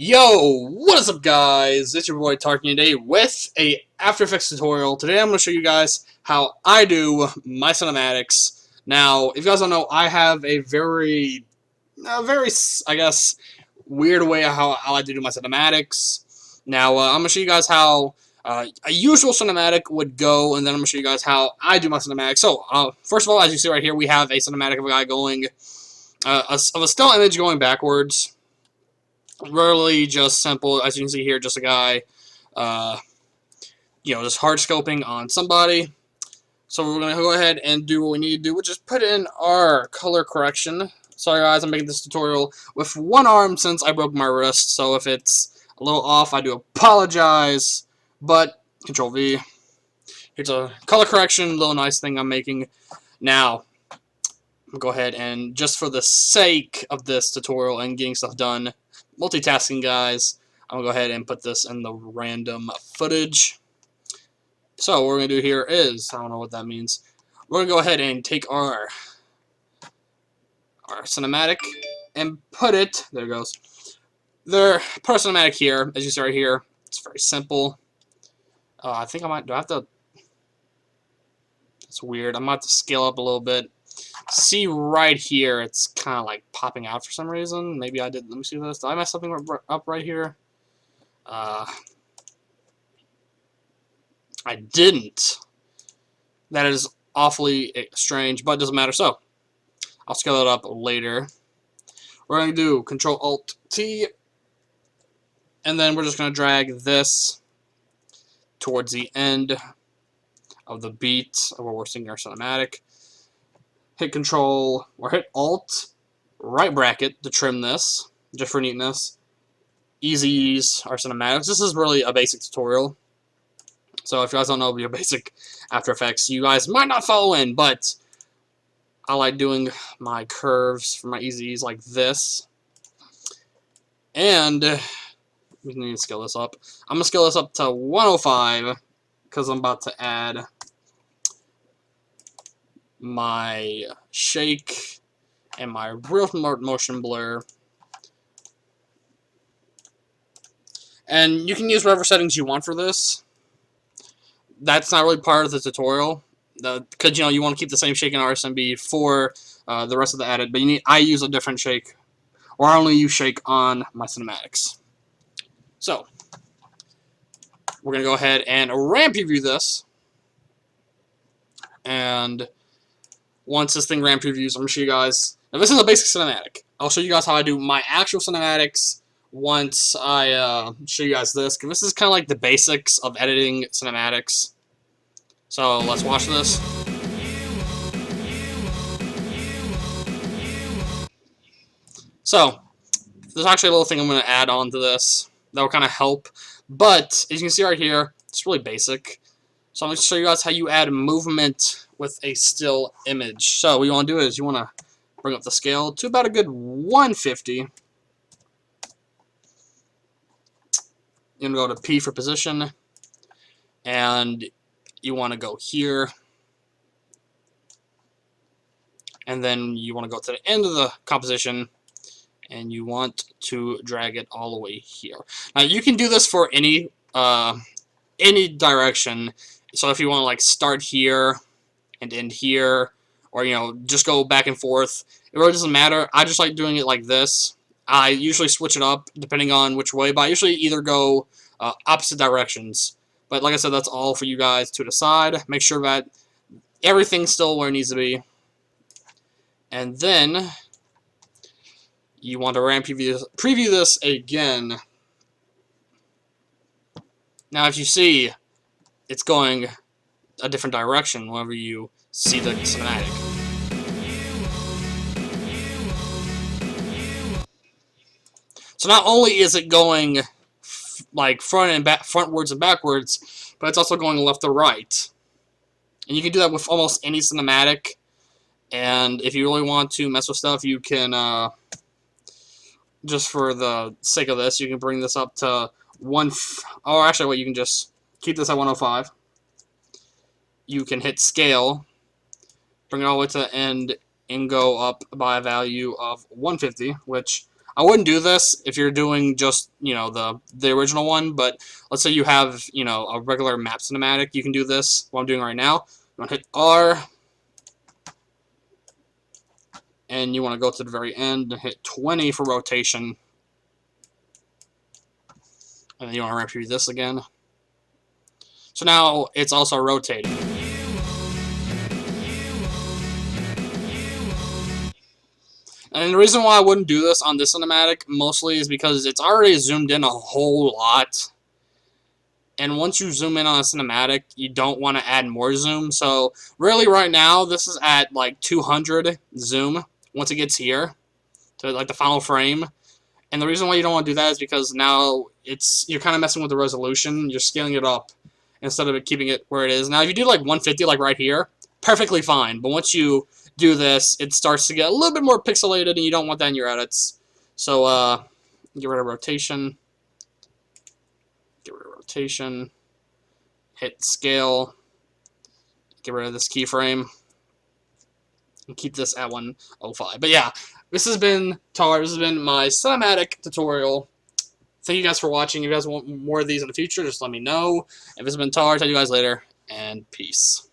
Yo, what is up guys? It's your boy talking today with a After Effects tutorial. Today I'm going to show you guys how I do my cinematics. Now, if you guys don't know, I have a very, I guess, weird way of how I like to do my cinematics. Now, I'm going to show you guys how a usual cinematic would go, and then I'm going to show you guys how I do my cinematics. So, first of all, as you see right here, we have a cinematic of a guy going, of a still image going backwards. Really just simple, as you can see here, just a guy, just hard scoping on somebody. So we're going to go ahead and do what we need to do, which is put in our color correction. Sorry guys, I'm making this tutorial with one arm since I broke my wrist, so if it's a little off, I do apologize, but Control V. Here's a color correction, little nice thing I'm making. Now, I'll go ahead and, just for the sake of this tutorial and getting stuff done, multitasking guys, I'm going to go ahead and put this in the random footage. So what we're going to do here is, I don't know what that means, we're going to go ahead and take our cinematic and put it, there it goes, put our cinematic here, as you see right here. It's very simple. I think I might, do I have to, it's weird, I might have to scale up a little bit. See right here, it's kind of like popping out for some reason. Maybe I did. Let me see this. Did I mess something up right here? I didn't. That is awfully strange, but it doesn't matter. So, I'll scale it up later. We're going to do Control-Alt-T, and then we're just going to drag this towards the end of the beat of where we're singing our cinematic. Hit Control, or hit Alt, right bracket to trim this, just for neatness. Easy ease our cinematics. This is really a basic tutorial. So if you guys don't know your basic After Effects, you guys might not follow in, but I like doing my curves for my easy ease like this. And we need to scale this up. I'm going to scale this up to 105 because I'm about to add my shake and my real motion blur, and you can use whatever settings you want for this. That's not really part of the tutorial, because you want to keep the same shake and RSMB for the rest of the edit. But I use a different shake, or I only use shake on my cinematics. So we're gonna go ahead and ramp preview this, and once this thing ramp previews, I'm going to show you guys. Now, this is a basic cinematic. I'll show you guys how I do my actual cinematics once I show you guys this. Because this is kind of like the basics of editing cinematics. So, let's watch this. So, there's actually a little thing I'm going to add on to this that will kind of help. But, as you can see right here, it's really basic. So I'm going to show you guys how you add movement with a still image. So what you want to do is you want to bring up the scale to about a good 150. You're going to go to P for position, and you want to go here, and then you want to go to the end of the composition, and you want to drag it all the way here. Now you can do this for any direction. So if you want to like start here and end here, or just go back and forth, it really doesn't matter. I just like doing it like this. I usually switch it up depending on which way, but I usually either go opposite directions. But like I said, that's all for you guys to decide. Make sure that everything's still where it needs to be. And then you want to ramp preview this again. Now if you see, it's going a different direction whenever you see the cinematic. So not only is it going like frontwards and backwards, but it's also going left to right. And you can do that with almost any cinematic. And if you really want to mess with stuff, you can, just for the sake of this, you can bring this up to or actually, you can just keep this at 105. You can hit scale, bring it all the way to the end, and go up by a value of 150, which I wouldn't do this if you're doing just, the original one, but let's say you have, a regular map cinematic, you can do this, what I'm doing right now. You want to hit R, and you want to go to the very end and hit 20 for rotation. And then you want to repeat this again. So now it's also rotating. And the reason why I wouldn't do this on this cinematic mostly is because it's already zoomed in a whole lot. And once you zoom in on a cinematic, you don't want to add more zoom. So really right now, this is at like 200 zoom once it gets here to like the final frame. And the reason why you don't want to do that is because now you're kind of messing with the resolution. You're scaling it up instead of keeping it where it is. Now if you do like 150 like right here, perfectly fine. But once you do this, it starts to get a little bit more pixelated, and you don't want that in your edits. So get rid of rotation. Get rid of rotation. Hit scale. Get rid of this keyframe. And keep this at 105. But yeah, this has been Tar. This has been my cinematic tutorial. Thank you guys for watching. If you guys want more of these in the future, just let me know. If it's been Tar, talk to you guys later, and peace.